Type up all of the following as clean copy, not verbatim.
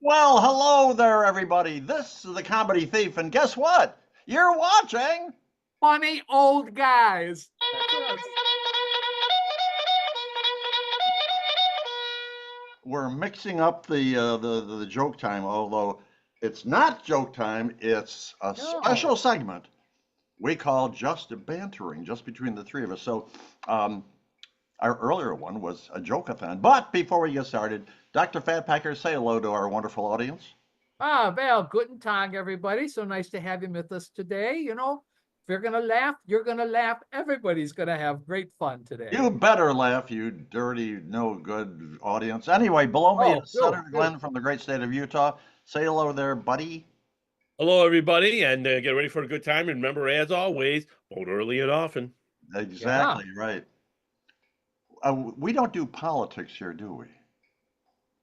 Well, hello there, everybody. This is the Comedy Thief, and guess what? You're watching. Funny old guys. That's us. We're mixing up the joke time, although it's not joke time. It's a special No. segment we call just bantering, just between the three of us. So, um, our earlier one was a joke-a-thon. But before we get started, Dr. Fatpacker, say hello to our wonderful audience. Well, guten Tag, everybody. So nice to have you with us today. If you're gonna laugh, you're gonna laugh. Everybody's gonna have great fun today. You better laugh, you dirty, no good audience. Anyway, below me Oh, is Senator Glenn from the great state of Utah. Say hello there, buddy. Hello, everybody, and get ready for a good time. And remember, as always, vote early and often. Exactly right. We don't do politics here, do we?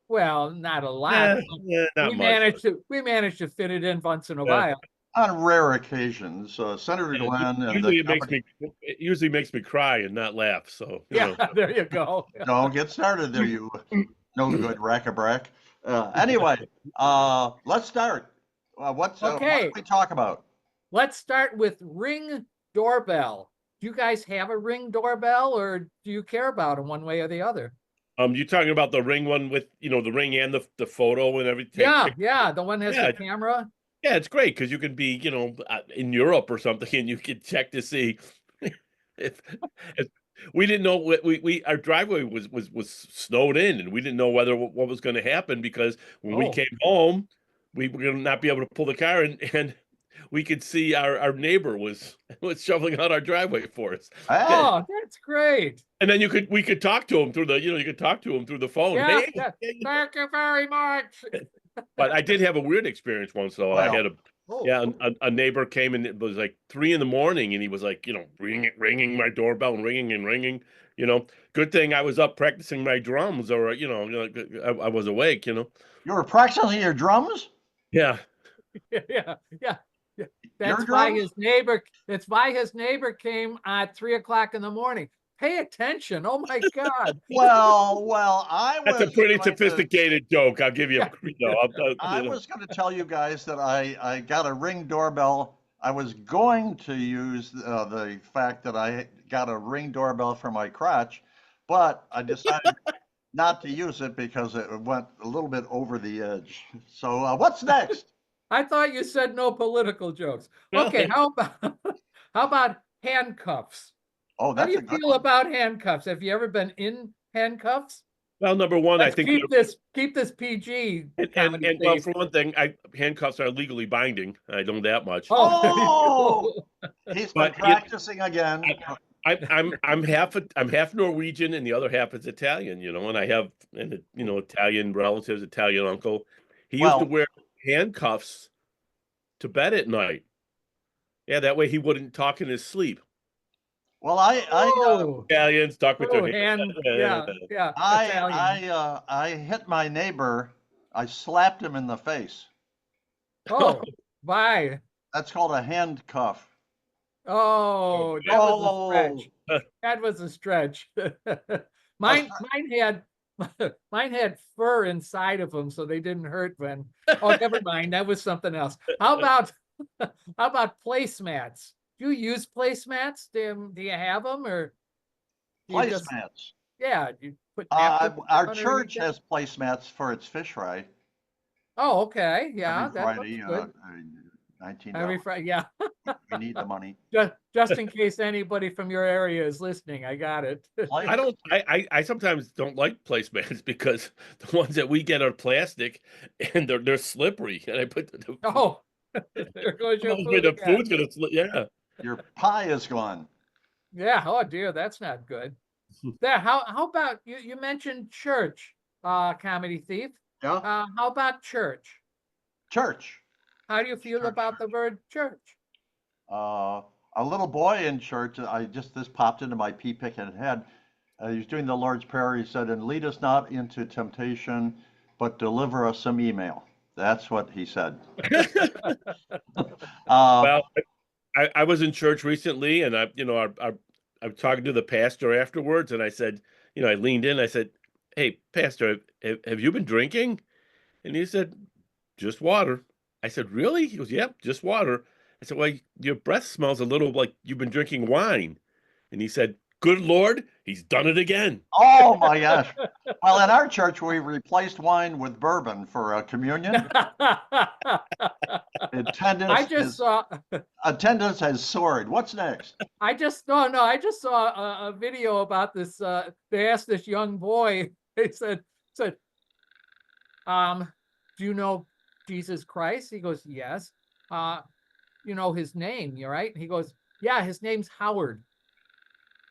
Well, not a lot. Not we much. managed to fit it in once in a while. On rare occasions, Senator Glenn and usually it usually makes me cry and not laugh. So yeah, there you go. Don't get started there, you no good rack-a-brack. Anyway, let's start. What do we talk about? Let's start with Ring doorbell. Do you guys have a Ring doorbell, or do you care about them one way or the other? You're talking about the Ring one with the Ring and the photo and everything. Yeah, the one has the camera. Yeah, it's great because you can be in Europe or something and you can check to see if we didn't know our driveway was snowed in, and we didn't know what was going to happen, because when we came home, we were going to not be able to pull the car in, and we could see our neighbor was shoveling out our driveway for us. Oh, that's great. And then we could talk to him through the phone. Yeah, Hey, thank you very much. But I did have a weird experience once, though. I had a neighbor came, and it was like 3 a.m, and he was like, ringing my doorbell and ringing. Good thing I was up practicing my drums, or I was awake. You were practicing your drums? Yeah. Yeah. That's why his neighbor came at 3 o'clock in the morning. Pay attention. Oh my God. Well, That's a pretty sophisticated joke. I'll give you. I was going to tell you guys that I got a Ring doorbell. I was going to use the fact that I got a Ring doorbell for my crotch, but I decided not to use it because it went a little bit over the edge. So what's next? I thought you said no political jokes. Okay, how about handcuffs? Oh, that's How do you feel about handcuffs? Have you ever been in handcuffs? Well, number one, I think keep this PG. And well, for one thing, handcuffs are legally binding. I know that much. He's been practicing again. I'm half Norwegian, and the other half is Italian. And I have Italian relatives, Italian uncle. He used to wear handcuffs to bed at night. Yeah, that way he wouldn't talk in his sleep. Well, Italians talk with their hands. Yeah. I hit my neighbor. I slapped him in the face. Oh, why? That's called a handcuff. Oh, that was a stretch. That was a stretch. Mine had fur inside of them, so they didn't hurt when. Oh, never mind. That was something else. How about placemats? Do you use placemats? Do you have them, or placemats? Yeah, you put. Our church has placemats for its fish fry. Oh, okay, yeah, every Friday, good. $19. Every Friday, yeah. We need the money. Just in case anybody from your area is listening, I got it. I sometimes don't like placemats because the ones that we get are plastic and they're slippery, and I put there goes your food. The food's gonna slip. Yeah. Your pie is gone. Yeah. Oh dear, that's not good. There. How about you? You mentioned church, Comedy Thief. Yeah. How about church? Church. How do you feel about the word church? A little boy in church. This popped into my pea-picking head. He was doing the Lord's Prayer. He said, "And lead us not into temptation, but deliver us some email." That's what he said. Well, I was in church recently, and I'm talking to the pastor afterwards, and I said, I leaned in, I said, "Hey, pastor, have you been drinking?" And he said, just water. I said, really? He goes, yep, just water. I said, well, your breath smells a little like you've been drinking wine. And he said, good Lord, he's done it again. Oh my gosh. Well, in our church, we replaced wine with bourbon for communion. I just saw Attendance has soared. What's next? I just saw a video about this. They asked this young boy. They said, do you know Jesus Christ? He goes, yes. You know his name, you right? He goes, yeah, his name's Howard.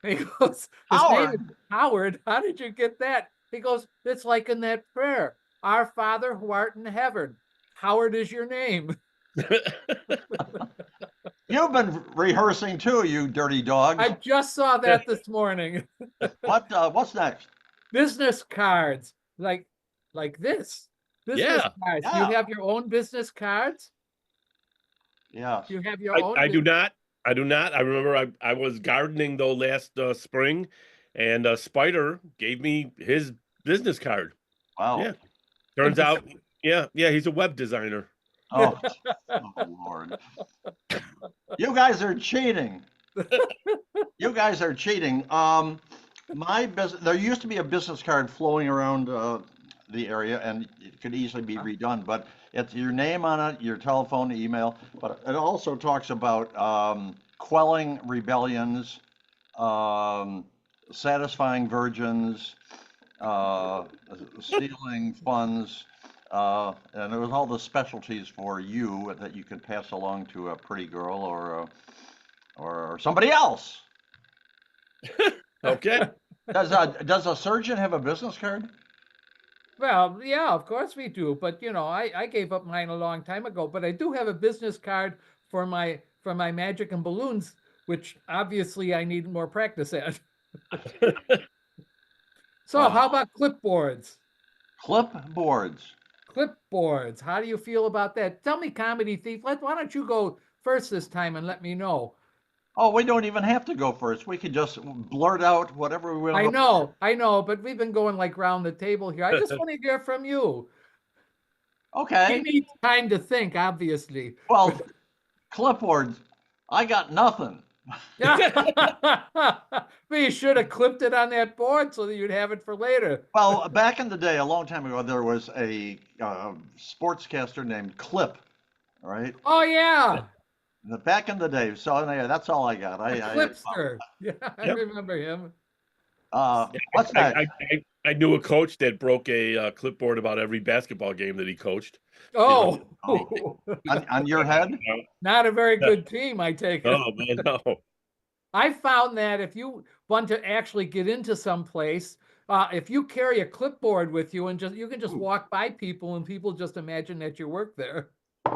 He goes, his name is Howard. How did you get that? He goes, it's like in that prayer, Our Father who art in heaven. Howard is your name. You've been rehearsing too, you dirty dogs. I just saw that this morning. What's next? Business cards, like this. Business cards. Yeah. You have your own business cards? Yes. You have your own? I do not. I do not. I remember I was gardening though last spring, and Spider gave me his business card. Wow. Yeah. Turns out, yeah, he's a web designer. Oh, Lord. You guys are cheating. You guys are cheating. My business, there used to be a business card flowing around the area, and it could easily be redone, but it's your name on it, your telephone, email, but it also talks about quelling rebellions, satisfying virgins, stealing funds, and it was all the specialties for you that you could pass along to a pretty girl or somebody else. Okay. Does a surgeon have a business card? Well, yeah, of course we do. But you know, I gave up mine a long time ago. But I do have a business card for my magic and balloons, which obviously I need more practice at. So Wow. how about clipboards? Clipboards. Clipboards. How do you feel about that? Tell me, Comedy Thief. Why don't you go first this time and let me know? Oh, we don't even have to go first. We could just blurt out whatever we want. I know, but we've been going like round the table here. I just want to hear from you. Okay. You need time to think, obviously. Well, clipboards. I got nothing. Well, you should have clipped it on that board so that you'd have it for later. Well, back in the day, a long time ago, there was a sportscaster named Clip. All right. Oh yeah, Back in the day. So yeah, that's all I got. Clipster. Yeah, I remember him. What's next? I knew a coach that broke a clipboard about every basketball game that he coached. Oh, On your head? Not a very good team, I take it. Oh man, no. I found that if you want to actually get into some place, if you carry a clipboard with you and you can just walk by people and people just imagine that you work there.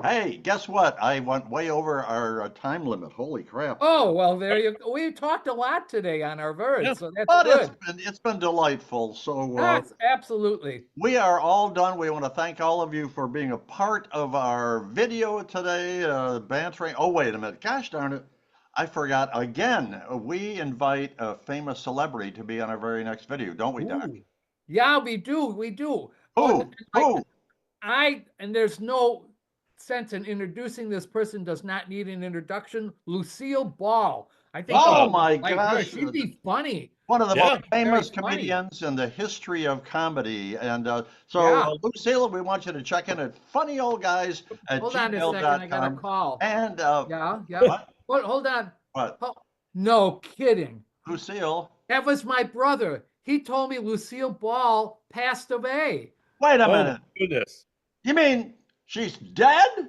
Hey, guess what? I went way over our time limit. Holy crap. Oh, well, there you go. We talked a lot today on our birds, so that's But good. it's been delightful. So Yes, absolutely. we are all done. We want to thank all of you for being a part of our video today, bantering. Oh, wait a minute. Gosh darn it. I forgot again. We invite a famous celebrity to be on our very next video, don't we, Doc? Ooh. Yeah, we do. We do. Who? And there's no sense in introducing this person, does not need an introduction. Lucille Ball. I think. Oh my gosh. She'd be funny. One of the most famous very funny. comedians in the history of comedy. And Yeah. Lucille, we want you to check in at funnyoldguys@gmail.com. Hold on a second, I got a call. And Yeah. what? Hold on. What? Oh, no kidding. Lucille. That was my brother. He told me Lucille Ball passed away. Wait a Oh minute. goodness. You mean she's dead?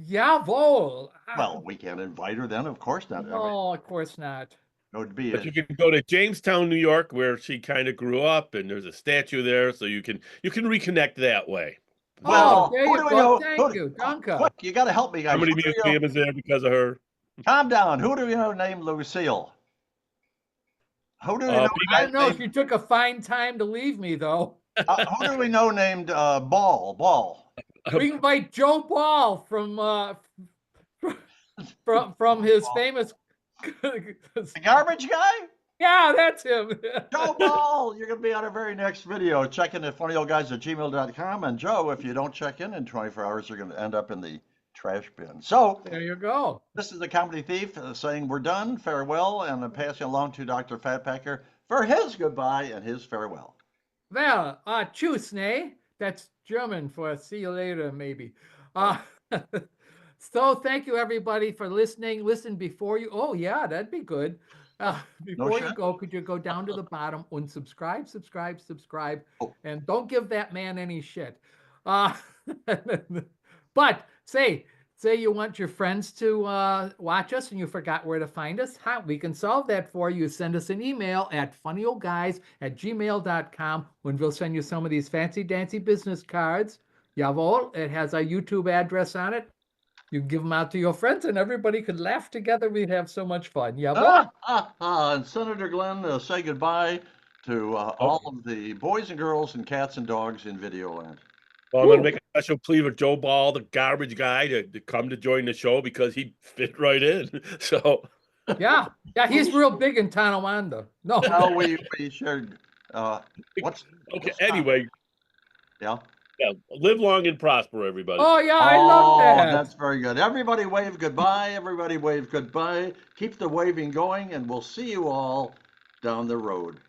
Jawohl. Well, we can't invite her then. Of course not. No, of course not. It would be But you can go to Jamestown, New York, where she kind of grew up, and there's a statue there, so you can reconnect that way. Well, there who you do we go. know? Thank you. Danke. Quick, you got to help me, guys. Comedy Who do we know- Museum is there because of her. Calm down. Who do we know named Lucille? Who do we know? I don't know if you took a fine time to leave me, though. Who do we know named Ball? We invite Joe Ball from his famous. The garbage guy? Yeah, that's him. Joe Ball, you're going to be on our very next video. Check in at funnyoldguys@gmail.com. And Joe, if you don't check in 24 hours, you're going to end up in the trash bin. So There you go. this is the Comedy Thief saying we're done, farewell, and I'm passing along to Dr. Fatpacker for his goodbye and his farewell. Well, tschüss, ne? That's German for see you later, maybe. So thank you everybody for listening. Listen before you, oh yeah, that'd be good. Before you shit. go, could you go down to the bottom and subscribe, Oh. and don't give that man any shit. But say you want your friends to watch us and you forgot where to find us. We can solve that for you. Send us an email at funnyoldguys@gmail.com when we'll send you some of these fancy dancy business cards. Jawohl, it has our YouTube address on it. You can give them out to your friends and everybody could laugh together. We'd have so much fun. Jawohl. And Senator Glenn, say goodbye to all of the boys and girls and cats and dogs in Videoland. Well, I'm going to make a special plea with Joe Ball, the garbage guy, to come to join the show because he fit right in. So, yeah, he's real big in Tonawanda. No, we shared. Anyway. Yeah. Yeah, live long and prosper, everybody. Oh, yeah, I love that. That's very good. Everybody wave goodbye. Everybody wave goodbye. Keep the waving going, and we'll see you all down the road.